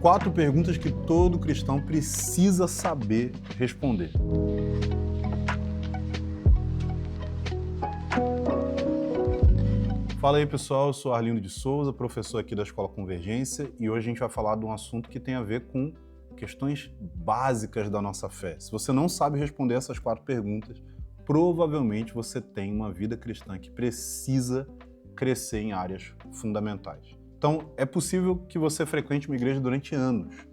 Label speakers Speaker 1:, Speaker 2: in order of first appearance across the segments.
Speaker 1: 4 perguntas que todo cristão precisa saber responder. Fala aí, pessoal, eu sou Arlindo de Souza, professor aqui da Escola Convergência, e hoje a gente vai falar de um assunto que tem a ver com questões básicas da nossa fé. Se você não sabe responder essas 4 perguntas, provavelmente você tem uma vida cristã que precisa crescer em áreas fundamentais. Então, é possível que você frequente uma igreja durante anos,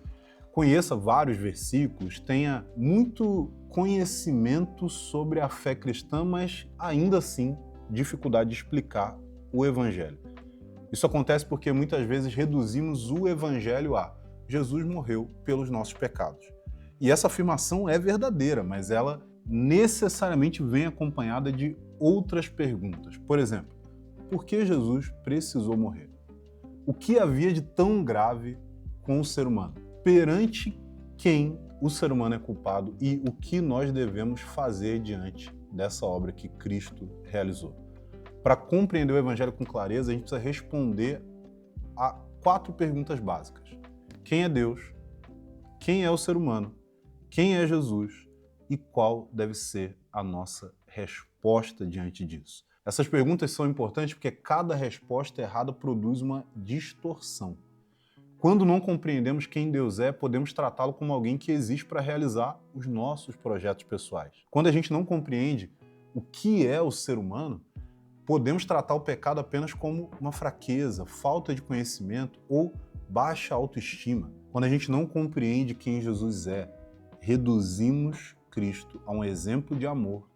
Speaker 1: conheça vários versículos, tenha muito conhecimento sobre a fé cristã, mas ainda assim dificuldade de explicar o Evangelho. Isso acontece porque muitas vezes reduzimos o Evangelho a Jesus morreu pelos nossos pecados. E essa afirmação é verdadeira, mas ela necessariamente vem acompanhada de outras perguntas. Por exemplo, por que Jesus precisou morrer? O que havia de tão grave com o ser humano? Perante quem o ser humano é culpado e o que nós devemos fazer diante dessa obra que Cristo realizou? Para compreender o Evangelho com clareza, a gente precisa responder a 4 perguntas básicas. Quem é Deus? Quem é o ser humano? Quem é Jesus? E qual deve ser a nossa resposta diante disso? Essas perguntas são importantes porque cada resposta errada produz uma distorção. Quando não compreendemos quem Deus é, podemos tratá-lo como alguém que existe para realizar os nossos projetos pessoais. Quando a gente não compreende o que é o ser humano, podemos tratar o pecado apenas como uma fraqueza, falta de conhecimento ou baixa autoestima. Quando a gente não compreende quem Jesus é, reduzimos Cristo a um exemplo de amor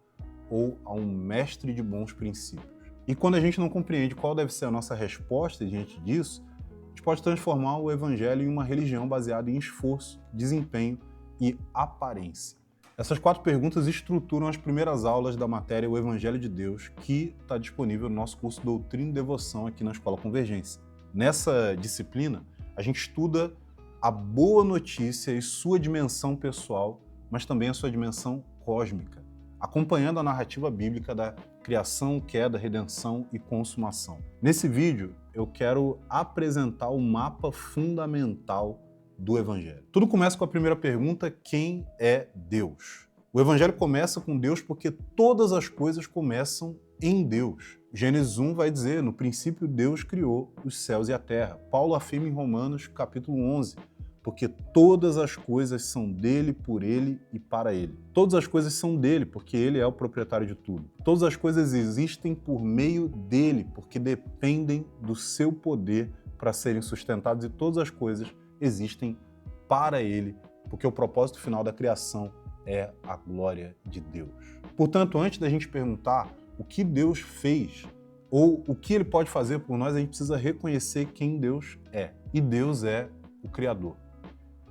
Speaker 1: ou a um mestre de bons princípios. E quando a gente não compreende qual deve ser a nossa resposta diante disso, a gente pode transformar o Evangelho em uma religião baseada em esforço, desempenho e aparência. Essas 4 perguntas estruturam as primeiras aulas da matéria O Evangelho de Deus, que está disponível no nosso curso Doutrina e Devoção aqui na Escola Convergência. Nessa disciplina, a gente estuda a boa notícia e sua dimensão pessoal, mas também a sua dimensão cósmica, acompanhando a narrativa bíblica da criação, queda, redenção e consumação. Nesse vídeo, eu quero apresentar o mapa fundamental do Evangelho. Tudo começa com a primeira pergunta: quem é Deus? O Evangelho começa com Deus porque todas as coisas começam em Deus. Gênesis 1 vai dizer, no princípio Deus criou os céus e a terra. Paulo afirma em Romanos capítulo 11, porque todas as coisas são dele, por ele e para ele. Todas as coisas são dele, porque ele é o proprietário de tudo. Todas as coisas existem por meio dele, porque dependem do seu poder para serem sustentadas, e todas as coisas existem para ele, porque o propósito final da criação é a glória de Deus. Portanto, antes da gente perguntar o que Deus fez ou o que ele pode fazer por nós, a gente precisa reconhecer quem Deus é. E Deus é o Criador.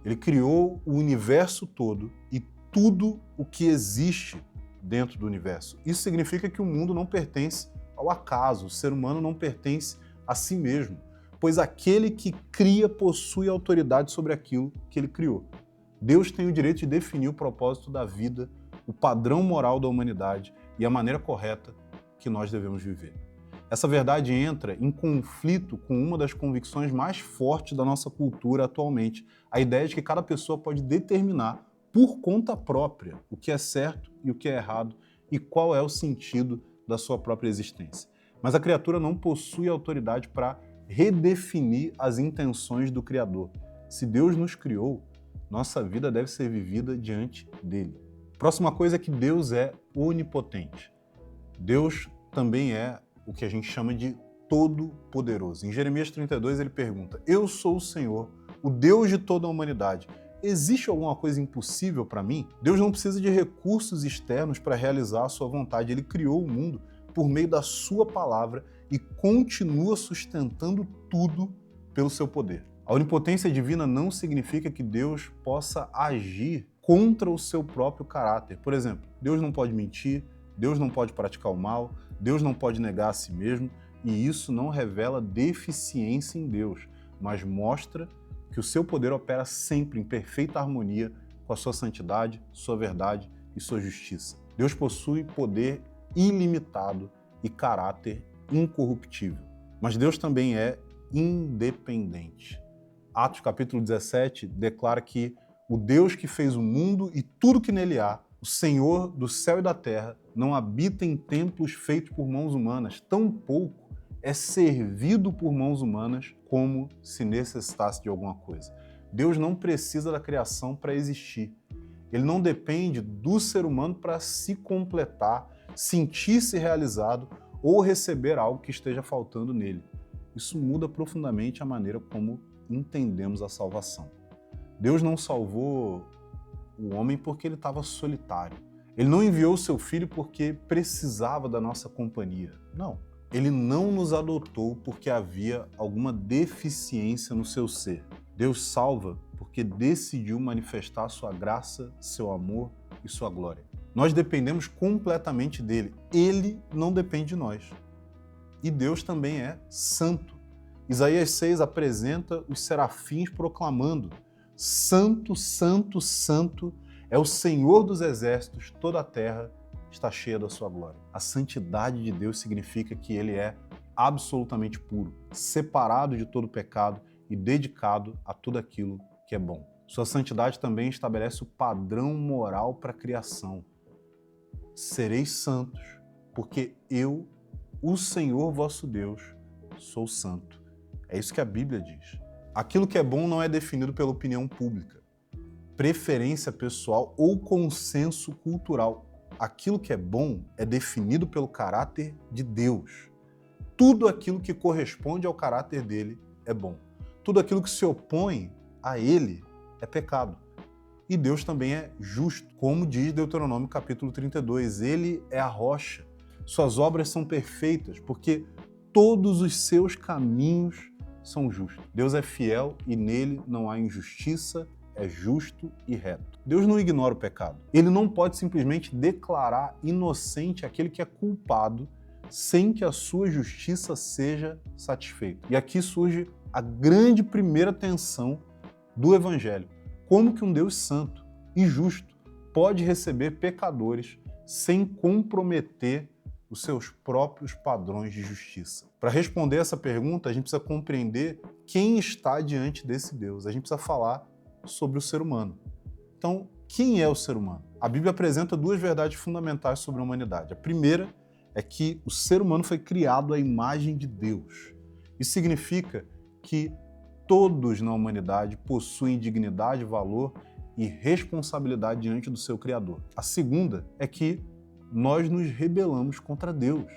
Speaker 1: Ele criou o universo todo e tudo o que existe dentro do universo. Isso significa que o mundo não pertence ao acaso, o ser humano não pertence a si mesmo, pois aquele que cria possui autoridade sobre aquilo que ele criou. Deus tem o direito de definir o propósito da vida, o padrão moral da humanidade e a maneira correta que nós devemos viver. Essa verdade entra em conflito com uma das convicções mais fortes da nossa cultura atualmente, a ideia de que cada pessoa pode determinar por conta própria o que é certo e o que é errado e qual é o sentido da sua própria existência. Mas a criatura não possui autoridade para redefinir as intenções do Criador. Se Deus nos criou, nossa vida deve ser vivida diante dele. Próxima coisa é que Deus é onipotente. Deus também é o que a gente chama de todo-poderoso. Em Jeremias 32 ele pergunta: eu sou o Senhor, o Deus de toda a humanidade. Existe alguma coisa impossível para mim? Deus não precisa de recursos externos para realizar a sua vontade. Ele criou o mundo por meio da sua palavra e continua sustentando tudo pelo seu poder. A onipotência divina não significa que Deus possa agir contra o seu próprio caráter. Por exemplo, Deus não pode mentir, Deus não pode praticar o mal, Deus não pode negar a si mesmo, e isso não revela deficiência em Deus, mas mostra que o seu poder opera sempre em perfeita harmonia com a sua santidade, sua verdade e sua justiça. Deus possui poder ilimitado e caráter incorruptível. Mas Deus também é independente. Atos capítulo 17 declara que o Deus que fez o mundo e tudo que nele há, o Senhor do céu e da terra, não habita em templos feitos por mãos humanas, tampouco é servido por mãos humanas como se necessitasse de alguma coisa. Deus não precisa da criação para existir. Ele não depende do ser humano para se completar, sentir-se realizado ou receber algo que esteja faltando nele. Isso muda profundamente a maneira como entendemos a salvação. Deus não salvou o homem porque ele estava solitário. Ele não enviou o seu filho porque precisava da nossa companhia. Não. Ele não nos adotou porque havia alguma deficiência no seu ser. Deus salva porque decidiu manifestar sua graça, seu amor e sua glória. Nós dependemos completamente dele. Ele não depende de nós. E Deus também é santo. Isaías 6 apresenta os serafins proclamando: Santo, Santo, Santo é o Senhor dos exércitos, toda a terra está cheia da sua glória. A santidade de Deus significa que ele é absolutamente puro, separado de todo pecado e dedicado a tudo aquilo que é bom. Sua santidade também estabelece o padrão moral para a criação. Sereis santos, porque eu, o Senhor vosso Deus, sou santo. É isso que a Bíblia diz. Aquilo que é bom não é definido pela opinião pública, preferência pessoal ou consenso cultural. Aquilo que é bom é definido pelo caráter de Deus. Tudo aquilo que corresponde ao caráter dele é bom. Tudo aquilo que se opõe a ele é pecado. E Deus também é justo, como diz Deuteronômio capítulo 32. Ele é a rocha. Suas obras são perfeitas, porque todos os seus caminhos são justos. Deus é fiel e nele não há injustiça, é justo e reto. Deus não ignora o pecado. Ele não pode simplesmente declarar inocente aquele que é culpado sem que a sua justiça seja satisfeita. E aqui surge a grande primeira tensão do Evangelho. Como que um Deus santo e justo pode receber pecadores sem comprometer os seus próprios padrões de justiça? Para responder essa pergunta, a gente precisa compreender quem está diante desse Deus. A gente precisa falar sobre o ser humano. Então, quem é o ser humano? A Bíblia apresenta duas verdades fundamentais sobre a humanidade. A primeira é que o ser humano foi criado à imagem de Deus. Isso significa que todos na humanidade possuem dignidade, valor e responsabilidade diante do seu Criador. A segunda é que nós nos rebelamos contra Deus.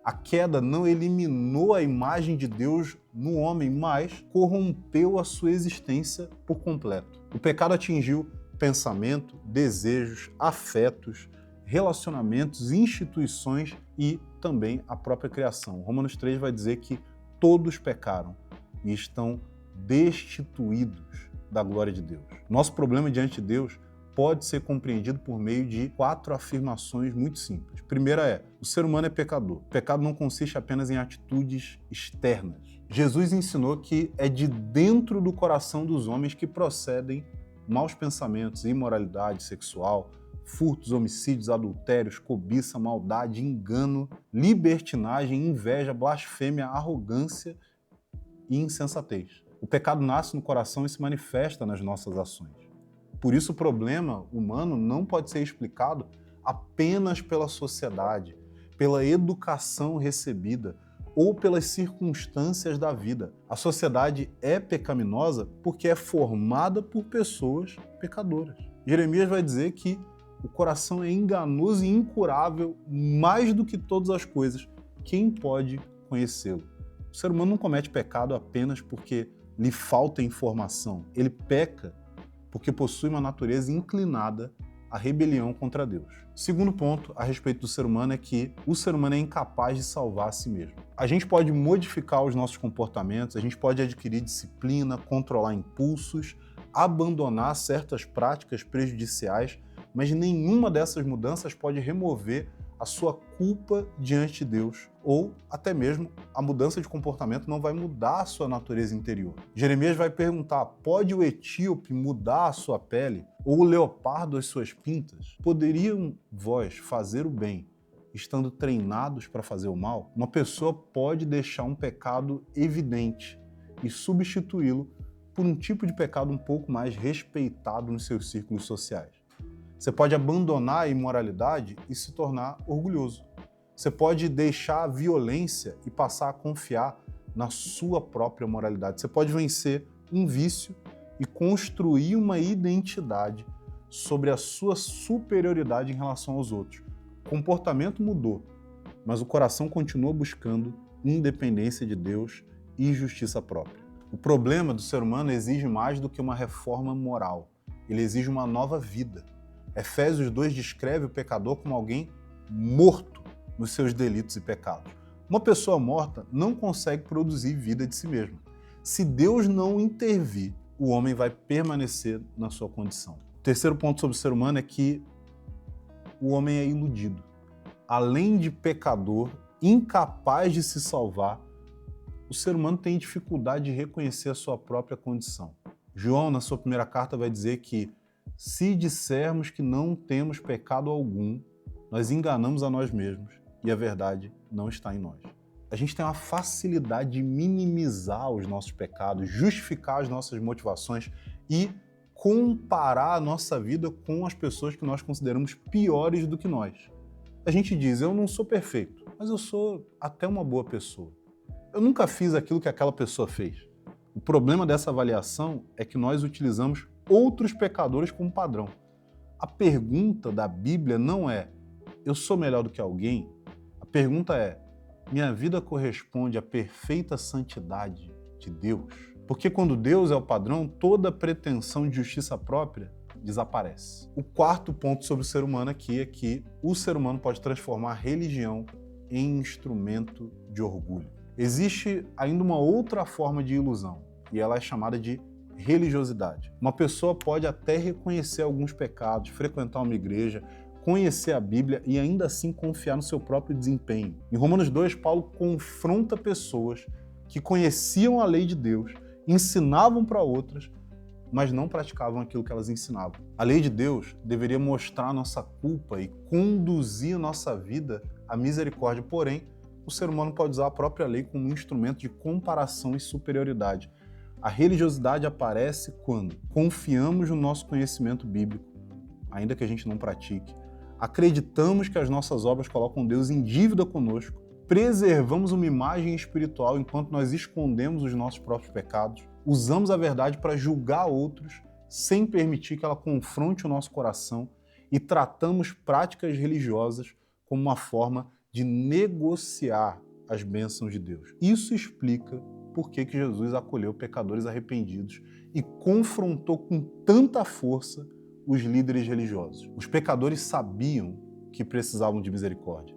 Speaker 1: A queda não eliminou a imagem de Deus no homem, mas corrompeu a sua existência por completo. O pecado atingiu pensamento, desejos, afetos, relacionamentos, instituições e também a própria criação. Romanos 3 vai dizer que todos pecaram e estão destituídos da glória de Deus. Nosso problema diante de Deus pode ser compreendido por meio de 4 afirmações muito simples. Primeira é: o ser humano é pecador. O pecado não consiste apenas em atitudes externas. Jesus ensinou que é de dentro do coração dos homens que procedem maus pensamentos, imoralidade sexual, furtos, homicídios, adultérios, cobiça, maldade, engano, libertinagem, inveja, blasfêmia, arrogância e insensatez. O pecado nasce no coração e se manifesta nas nossas ações. Por isso, o problema humano não pode ser explicado apenas pela sociedade, pela educação recebida ou pelas circunstâncias da vida. A sociedade é pecaminosa porque é formada por pessoas pecadoras. Jeremias vai dizer que o coração é enganoso e incurável mais do que todas as coisas. Quem pode conhecê-lo? O ser humano não comete pecado apenas porque lhe falta informação. Ele peca porque possui uma natureza inclinada à rebelião contra Deus. Segundo ponto a respeito do ser humano é que o ser humano é incapaz de salvar a si mesmo. A gente pode modificar os nossos comportamentos, a gente pode adquirir disciplina, controlar impulsos, abandonar certas práticas prejudiciais, mas nenhuma dessas mudanças pode remover a sua culpa diante de Deus, ou até mesmo a mudança de comportamento não vai mudar a sua natureza interior. Jeremias vai perguntar: pode o etíope mudar a sua pele, ou o leopardo as suas pintas? Poderiam vós fazer o bem, estando treinados para fazer o mal? Uma pessoa pode deixar um pecado evidente e substituí-lo por um tipo de pecado um pouco mais respeitado nos seus círculos sociais. Você pode abandonar a imoralidade e se tornar orgulhoso. Você pode deixar a violência e passar a confiar na sua própria moralidade. Você pode vencer um vício e construir uma identidade sobre a sua superioridade em relação aos outros. O comportamento mudou, mas o coração continua buscando independência de Deus e justiça própria. O problema do ser humano exige mais do que uma reforma moral. Ele exige uma nova vida. Efésios 2 descreve o pecador como alguém morto nos seus delitos e pecados. Uma pessoa morta não consegue produzir vida de si mesma. Se Deus não intervir, o homem vai permanecer na sua condição. O terceiro ponto sobre o ser humano é que o homem é iludido. Além de pecador, incapaz de se salvar, o ser humano tem dificuldade de reconhecer a sua própria condição. João, na sua primeira carta, vai dizer que se dissermos que não temos pecado algum, nós enganamos a nós mesmos e a verdade não está em nós. A gente tem uma facilidade de minimizar os nossos pecados, justificar as nossas motivações e comparar a nossa vida com as pessoas que nós consideramos piores do que nós. A gente diz, eu não sou perfeito, mas eu sou até uma boa pessoa. Eu nunca fiz aquilo que aquela pessoa fez. O problema dessa avaliação é que nós utilizamos outros pecadores como padrão. A pergunta da Bíblia não é, eu sou melhor do que alguém? A pergunta é, minha vida corresponde à perfeita santidade de Deus? Porque quando Deus é o padrão, toda pretensão de justiça própria desaparece. O quarto ponto sobre o ser humano aqui é que o ser humano pode transformar a religião em instrumento de orgulho. Existe ainda uma outra forma de ilusão, e ela é chamada de religiosidade. Uma pessoa pode até reconhecer alguns pecados, frequentar uma igreja, conhecer a Bíblia e ainda assim confiar no seu próprio desempenho. Em Romanos 2, Paulo confronta pessoas que conheciam a lei de Deus, ensinavam para outras, mas não praticavam aquilo que elas ensinavam. A lei de Deus deveria mostrar a nossa culpa e conduzir a nossa vida à misericórdia, porém, o ser humano pode usar a própria lei como um instrumento de comparação e superioridade. A religiosidade aparece quando confiamos no nosso conhecimento bíblico, ainda que a gente não pratique, acreditamos que as nossas obras colocam Deus em dívida conosco, preservamos uma imagem espiritual enquanto nós escondemos os nossos próprios pecados, usamos a verdade para julgar outros sem permitir que ela confronte o nosso coração e tratamos práticas religiosas como uma forma de negociar as bênçãos de Deus. Isso explica por que Jesus acolheu pecadores arrependidos e confrontou com tanta força os líderes religiosos. Os pecadores sabiam que precisavam de misericórdia.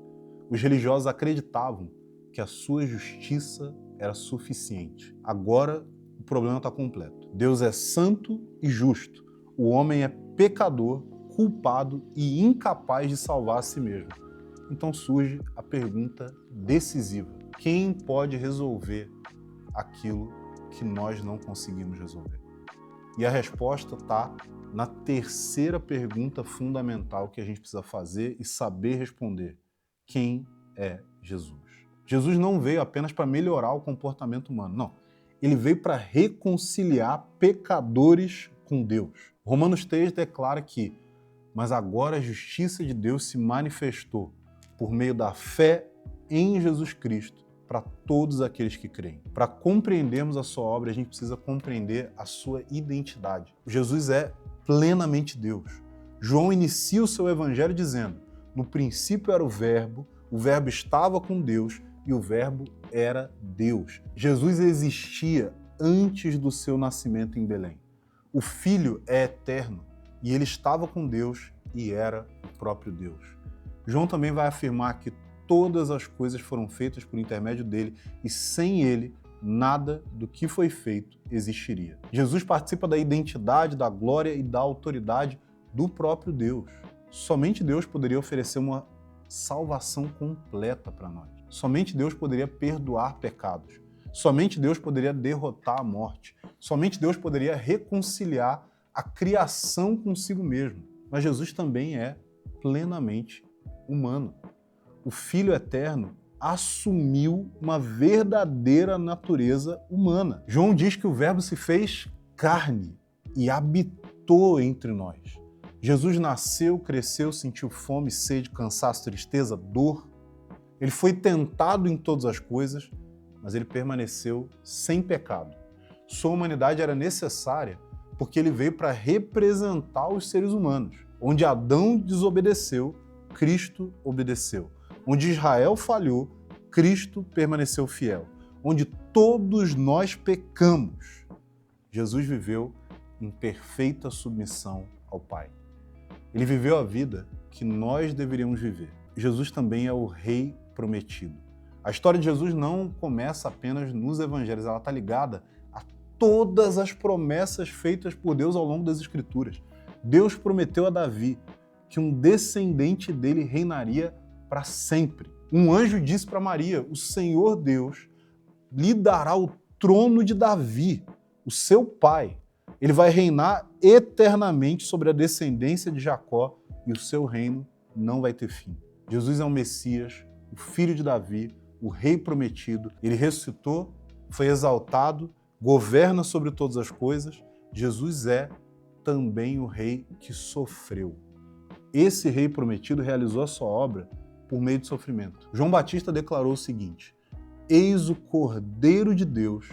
Speaker 1: Os religiosos acreditavam que a sua justiça era suficiente. Agora, o problema está completo. Deus é santo e justo. O homem é pecador, culpado e incapaz de salvar a si mesmo. Então surge a pergunta decisiva. Quem pode resolver aquilo que nós não conseguimos resolver? E a resposta está na terceira pergunta fundamental que a gente precisa fazer e saber responder. Quem é Jesus? Jesus não veio apenas para melhorar o comportamento humano, não. Ele veio para reconciliar pecadores com Deus. Romanos 3 declara que, mas agora a justiça de Deus se manifestou por meio da fé em Jesus Cristo para todos aqueles que creem. Para compreendermos a sua obra, a gente precisa compreender a sua identidade. Jesus é plenamente Deus. João inicia o seu evangelho dizendo, no princípio era o Verbo estava com Deus e o Verbo era Deus. Jesus existia antes do seu nascimento em Belém. O Filho é eterno e ele estava com Deus e era o próprio Deus. João também vai afirmar que todas as coisas foram feitas por intermédio dele e sem ele, nada do que foi feito existiria. Jesus participa da identidade, da glória e da autoridade do próprio Deus. Somente Deus poderia oferecer uma salvação completa para nós. Somente Deus poderia perdoar pecados. Somente Deus poderia derrotar a morte. Somente Deus poderia reconciliar a criação consigo mesmo. Mas Jesus também é plenamente humano. O Filho Eterno assumiu uma verdadeira natureza humana. João diz que o Verbo se fez carne e habitou entre nós. Jesus nasceu, cresceu, sentiu fome, sede, cansaço, tristeza, dor. Ele foi tentado em todas as coisas, mas ele permaneceu sem pecado. Sua humanidade era necessária porque ele veio para representar os seres humanos. Onde Adão desobedeceu, Cristo obedeceu. Onde Israel falhou, Cristo permaneceu fiel. Onde todos nós pecamos, Jesus viveu em perfeita submissão ao Pai. Ele viveu a vida que nós deveríamos viver. Jesus também é o Rei prometido. A história de Jesus não começa apenas nos evangelhos, ela está ligada a todas as promessas feitas por Deus ao longo das Escrituras. Deus prometeu a Davi que um descendente dele reinaria para sempre. Um anjo disse para Maria: o Senhor Deus lhe dará o trono de Davi, o seu pai. Ele vai reinar eternamente sobre a descendência de Jacó e o seu reino não vai ter fim. Jesus é o Messias, o filho de Davi, o rei prometido. Ele ressuscitou, foi exaltado, governa sobre todas as coisas. Jesus é também o rei que sofreu. Esse rei prometido realizou a sua obra por meio de sofrimento. João Batista declarou o seguinte: eis o Cordeiro de Deus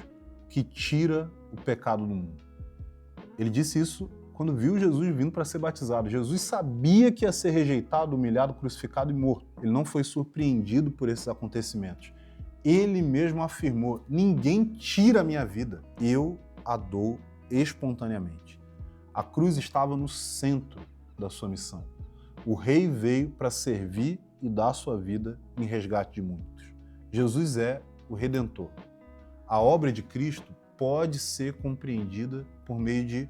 Speaker 1: que tira o pecado do mundo. Ele disse isso quando viu Jesus vindo para ser batizado. Jesus sabia que ia ser rejeitado, humilhado, crucificado e morto. Ele não foi surpreendido por esses acontecimentos. Ele mesmo afirmou: ninguém tira a minha vida, eu a dou espontaneamente. A cruz estava no centro da sua missão. O rei veio para servir e dar sua vida em resgate de muitos. Jesus é o Redentor. A obra de Cristo pode ser compreendida por meio de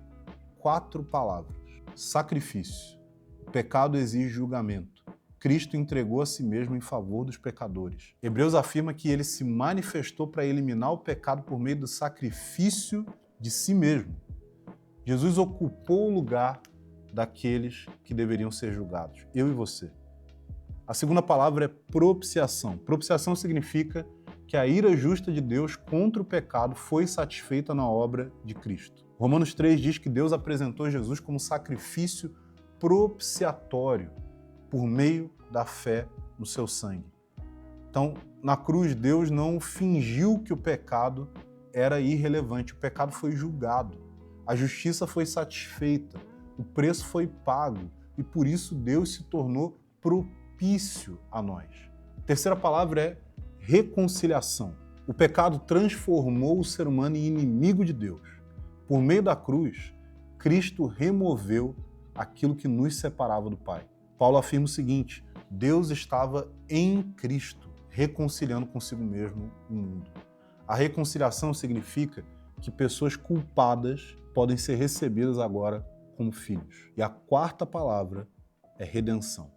Speaker 1: 4 palavras. Sacrifício. O pecado exige julgamento. Cristo entregou a si mesmo em favor dos pecadores. Hebreus afirma que ele se manifestou para eliminar o pecado por meio do sacrifício de si mesmo. Jesus ocupou o lugar daqueles que deveriam ser julgados, eu e você. A segunda palavra é propiciação. Propiciação significa que a ira justa de Deus contra o pecado foi satisfeita na obra de Cristo. Romanos 3 diz que Deus apresentou Jesus como sacrifício propiciatório por meio da fé no seu sangue. Então, na cruz, Deus não fingiu que o pecado era irrelevante. O pecado foi julgado. A justiça foi satisfeita. O preço foi pago. E por isso Deus se tornou propício a nós. A terceira palavra é reconciliação. O pecado transformou o ser humano em inimigo de Deus. Por meio da cruz, Cristo removeu aquilo que nos separava do Pai. Paulo afirma o seguinte: Deus estava em Cristo, reconciliando consigo mesmo o mundo. A reconciliação significa que pessoas culpadas podem ser recebidas agora como filhos. E a quarta palavra é redenção.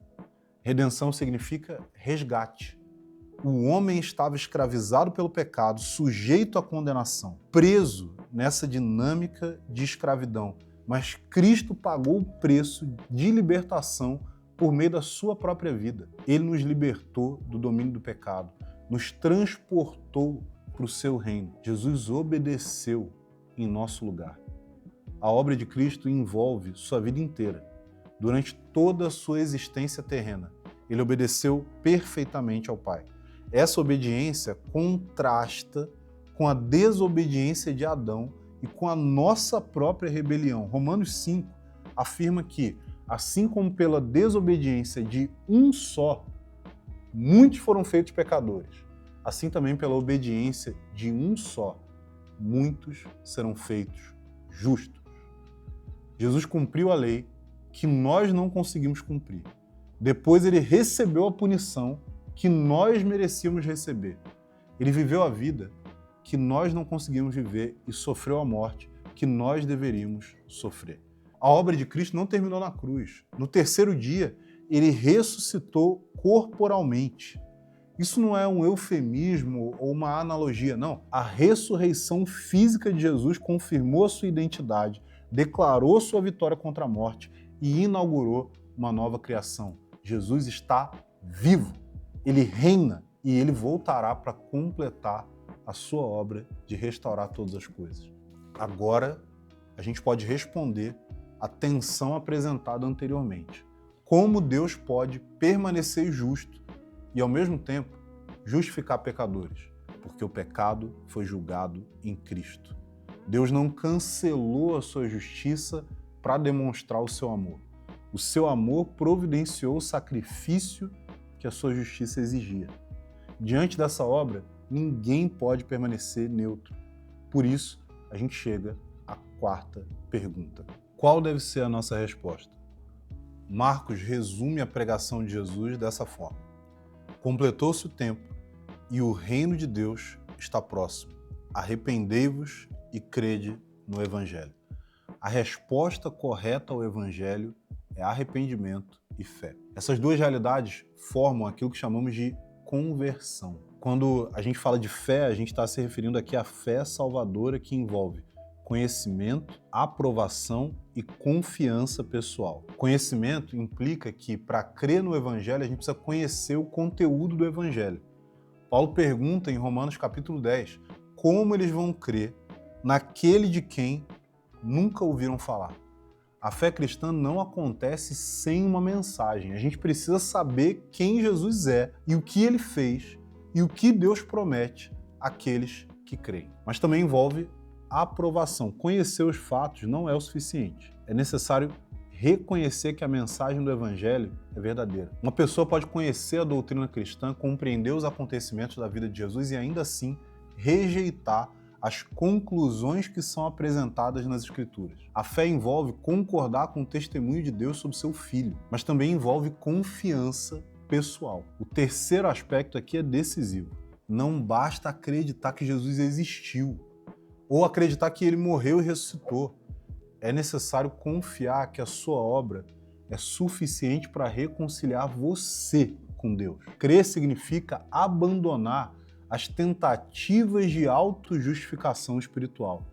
Speaker 1: Redenção significa resgate. O homem estava escravizado pelo pecado, sujeito à condenação, preso nessa dinâmica de escravidão. Mas Cristo pagou o preço de libertação por meio da sua própria vida. Ele nos libertou do domínio do pecado, nos transportou para o seu reino. Jesus obedeceu em nosso lugar. A obra de Cristo envolve sua vida inteira. Durante toda a sua existência terrena, ele obedeceu perfeitamente ao Pai. Essa obediência contrasta com a desobediência de Adão e com a nossa própria rebelião. Romanos 5 afirma que, assim como pela desobediência de um só, muitos foram feitos pecadores, assim também pela obediência de um só, muitos serão feitos justos. Jesus cumpriu a lei que nós não conseguimos cumprir. Depois ele recebeu a punição que nós merecíamos receber. Ele viveu a vida que nós não conseguimos viver e sofreu a morte que nós deveríamos sofrer. A obra de Cristo não terminou na cruz. No terceiro dia, ele ressuscitou corporalmente. Isso não é um eufemismo ou uma analogia, não. A ressurreição física de Jesus confirmou a sua identidade, declarou sua vitória contra a morte e inaugurou uma nova criação. Jesus está vivo. Ele reina e ele voltará para completar a sua obra de restaurar todas as coisas. Agora, a gente pode responder à tensão apresentada anteriormente. Como Deus pode permanecer justo e, ao mesmo tempo, justificar pecadores? Porque o pecado foi julgado em Cristo. Deus não cancelou a sua justiça para demonstrar o seu amor. O seu amor providenciou o sacrifício que a sua justiça exigia. Diante dessa obra, ninguém pode permanecer neutro. Por isso, a gente chega à quarta pergunta. Qual deve ser a nossa resposta? Marcos resume a pregação de Jesus dessa forma: completou-se o tempo e o reino de Deus está próximo. Arrependei-vos e crede no Evangelho. A resposta correta ao Evangelho é arrependimento e fé. Essas duas realidades formam aquilo que chamamos de conversão. Quando a gente fala de fé, a gente está se referindo aqui à fé salvadora que envolve conhecimento, aprovação e confiança pessoal. Conhecimento implica que, para crer no Evangelho, a gente precisa conhecer o conteúdo do Evangelho. Paulo pergunta em Romanos capítulo 10, como eles vão crer naquele de quem nunca ouviram falar. A fé cristã não acontece sem uma mensagem. A gente precisa saber quem Jesus é e o que ele fez e o que Deus promete àqueles que creem. Mas também envolve a aprovação. Conhecer os fatos não é o suficiente. É necessário reconhecer que a mensagem do Evangelho é verdadeira. Uma pessoa pode conhecer a doutrina cristã, compreender os acontecimentos da vida de Jesus e ainda assim rejeitar as conclusões que são apresentadas nas Escrituras. A fé envolve concordar com o testemunho de Deus sobre seu Filho, mas também envolve confiança pessoal. O terceiro aspecto aqui é decisivo. Não basta acreditar que Jesus existiu ou acreditar que ele morreu e ressuscitou. É necessário confiar que a sua obra é suficiente para reconciliar você com Deus. Crer significa abandonar as tentativas de autojustificação espiritual.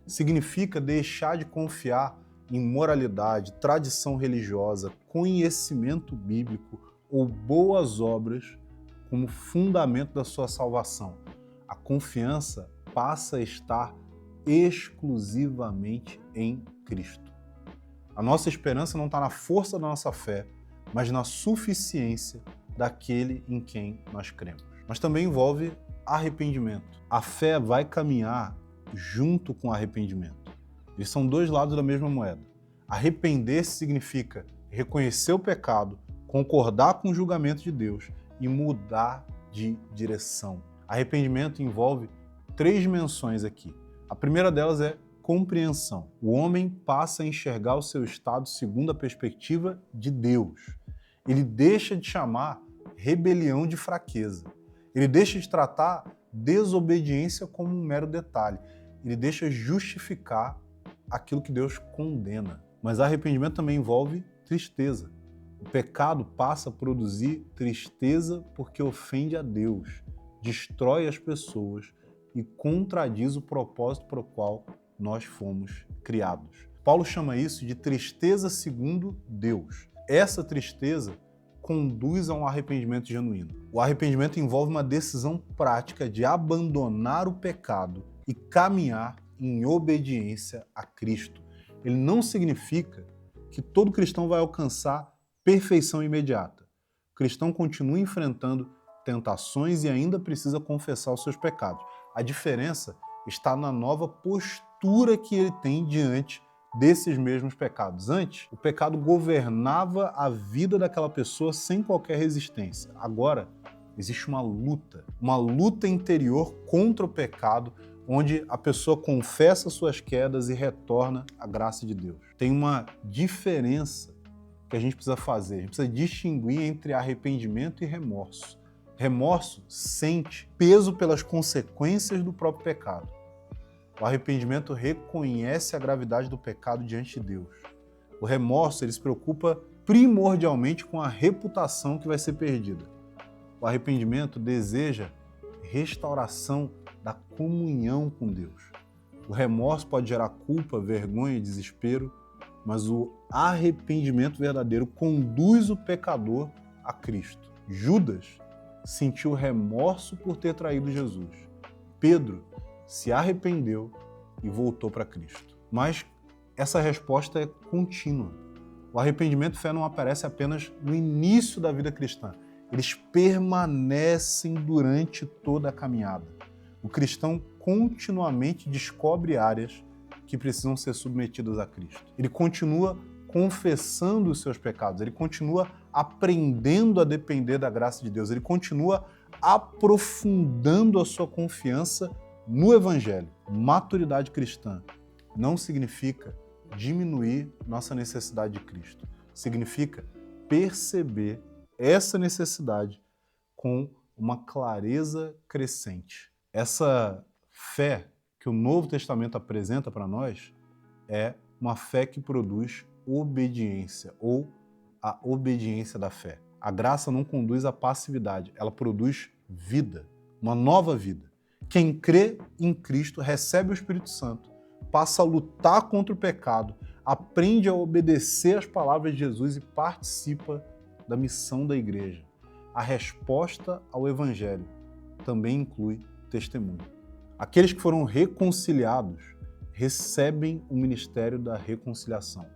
Speaker 1: Significa deixar de confiar em moralidade, tradição religiosa, conhecimento bíblico ou boas obras como fundamento da sua salvação. A confiança passa a estar exclusivamente em Cristo. A nossa esperança não está na força da nossa fé, mas na suficiência daquele em quem nós cremos. Mas também envolve arrependimento. A fé vai caminhar junto com o arrependimento. Eles são dois lados da mesma moeda. Arrepender-se significa reconhecer o pecado, concordar com o julgamento de Deus e mudar de direção. Arrependimento envolve três dimensões aqui. A primeira delas é compreensão. O homem passa a enxergar o seu estado segundo a perspectiva de Deus. Ele deixa de chamar rebelião de fraqueza. Ele deixa de tratar desobediência como um mero detalhe. Ele deixa justificar aquilo que Deus condena. Mas arrependimento também envolve tristeza. O pecado passa a produzir tristeza porque ofende a Deus, destrói as pessoas e contradiz o propósito para o qual nós fomos criados. Paulo chama isso de tristeza segundo Deus. Essa tristeza conduz a um arrependimento genuíno. O arrependimento envolve uma decisão prática de abandonar o pecado e caminhar em obediência a Cristo. Ele não significa que todo cristão vai alcançar perfeição imediata. O cristão continua enfrentando tentações e ainda precisa confessar os seus pecados. A diferença está na nova postura que ele tem diante desses mesmos pecados. Antes, o pecado governava a vida daquela pessoa sem qualquer resistência. Agora, existe uma luta interior contra o pecado, onde a pessoa confessa suas quedas e retorna à graça de Deus. Tem uma diferença que a gente precisa fazer. A gente precisa distinguir entre arrependimento e remorso. Remorso sente peso pelas consequências do próprio pecado. O arrependimento reconhece a gravidade do pecado diante de Deus. O remorso, ele se preocupa primordialmente com a reputação que vai ser perdida. O arrependimento deseja restauração da comunhão com Deus. O remorso pode gerar culpa, vergonha e desespero, mas o arrependimento verdadeiro conduz o pecador a Cristo. Judas sentiu remorso por ter traído Jesus. Pedro se arrependeu e voltou para Cristo. Mas essa resposta é contínua. O arrependimento e fé não aparece apenas no início da vida cristã. Eles permanecem durante toda a caminhada. O cristão continuamente descobre áreas que precisam ser submetidas a Cristo. Ele continua confessando os seus pecados, ele continua aprendendo a depender da graça de Deus, ele continua aprofundando a sua confiança no Evangelho. Maturidade cristã não significa diminuir nossa necessidade de Cristo. Significa perceber essa necessidade com uma clareza crescente. Essa fé que o Novo Testamento apresenta para nós é uma fé que produz obediência, ou a obediência da fé. A graça não conduz à passividade, ela produz vida, uma nova vida. Quem crê em Cristo recebe o Espírito Santo, passa a lutar contra o pecado, aprende a obedecer às palavras de Jesus e participa da missão da igreja. A resposta ao Evangelho também inclui testemunho. Aqueles que foram reconciliados recebem o ministério da reconciliação.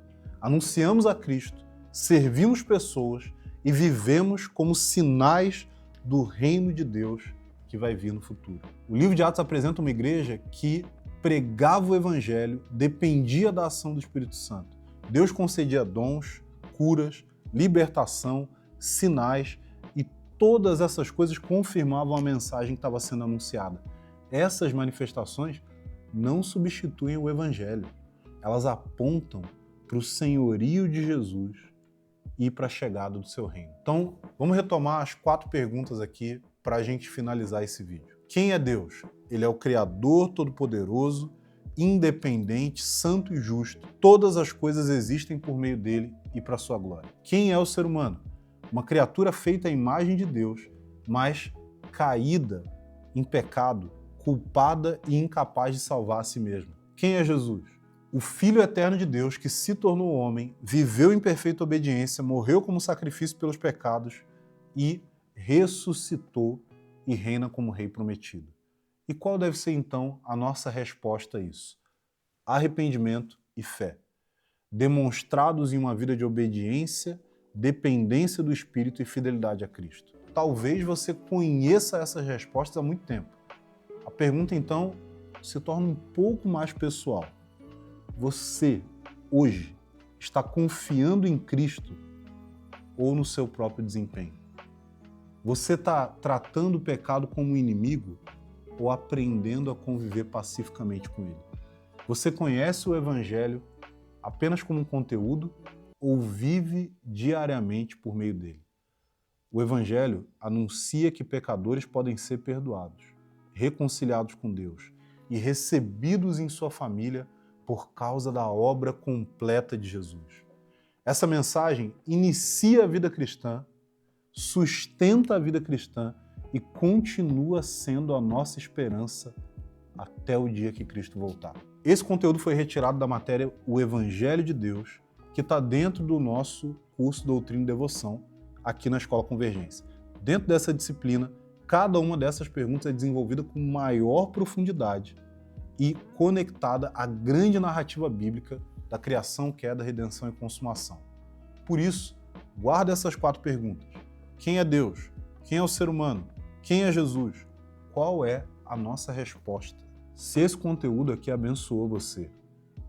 Speaker 1: Anunciamos a Cristo, servimos pessoas e vivemos como sinais do reino de Deus que vai vir no futuro. O livro de Atos apresenta uma igreja que pregava o Evangelho, dependia da ação do Espírito Santo. Deus concedia dons, curas, libertação, sinais, e todas essas coisas confirmavam a mensagem que estava sendo anunciada. Essas manifestações não substituem o Evangelho. Elas apontam para o senhorio de Jesus e para a chegada do seu reino. Então, vamos retomar as 4 perguntas aqui para a gente finalizar esse vídeo. Quem é Deus? Ele é o Criador Todo-Poderoso, independente, santo e justo. Todas as coisas existem por meio dele e para sua glória. Quem é o ser humano? Uma criatura feita à imagem de Deus, mas caída em pecado, culpada e incapaz de salvar a si mesma. Quem é Jesus? O Filho eterno de Deus que se tornou homem, viveu em perfeita obediência, morreu como sacrifício pelos pecados e ressuscitou e reina como Rei prometido. E qual deve ser, então, a nossa resposta a isso? Arrependimento e fé, demonstrados em uma vida de obediência, dependência do Espírito e fidelidade a Cristo. Talvez você conheça essas respostas há muito tempo. A pergunta, então, se torna um pouco mais pessoal. Você, hoje, está confiando em Cristo ou no seu próprio desempenho? Você está tratando o pecado como um inimigo ou aprendendo a conviver pacificamente com ele? Você conhece o Evangelho apenas como um conteúdo ou vive diariamente por meio dele? O Evangelho anuncia que pecadores podem ser perdoados, reconciliados com Deus e recebidos em sua família por causa da obra completa de Jesus. Essa mensagem inicia a vida cristã, sustenta a vida cristã e continua sendo a nossa esperança até o dia que Cristo voltar. Esse conteúdo foi retirado da matéria O Evangelho de Deus, que está dentro do nosso curso Doutrina e Devoção, aqui na Escola Convergência. Dentro dessa disciplina, cada uma dessas perguntas é desenvolvida com maior profundidade e conectada à grande narrativa bíblica da criação, queda, redenção e consumação. Por isso, guarda essas 4 perguntas. Quem é Deus? Quem é o ser humano? Quem é Jesus? Qual é a nossa resposta? Se esse conteúdo aqui abençoou você,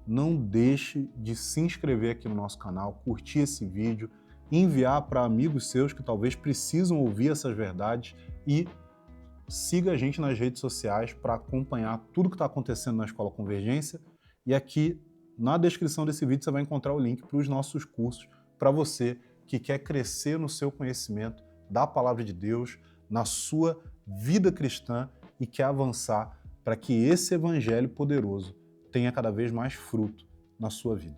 Speaker 1: não deixe de se inscrever aqui no nosso canal, curtir esse vídeo, enviar para amigos seus que talvez precisam ouvir essas verdades e siga a gente nas redes sociais para acompanhar tudo que está acontecendo na Escola Convergência. E aqui na descrição desse vídeo você vai encontrar o link para os nossos cursos para você que quer crescer no seu conhecimento da Palavra de Deus, na sua vida cristã e quer avançar para que esse Evangelho poderoso tenha cada vez mais fruto na sua vida.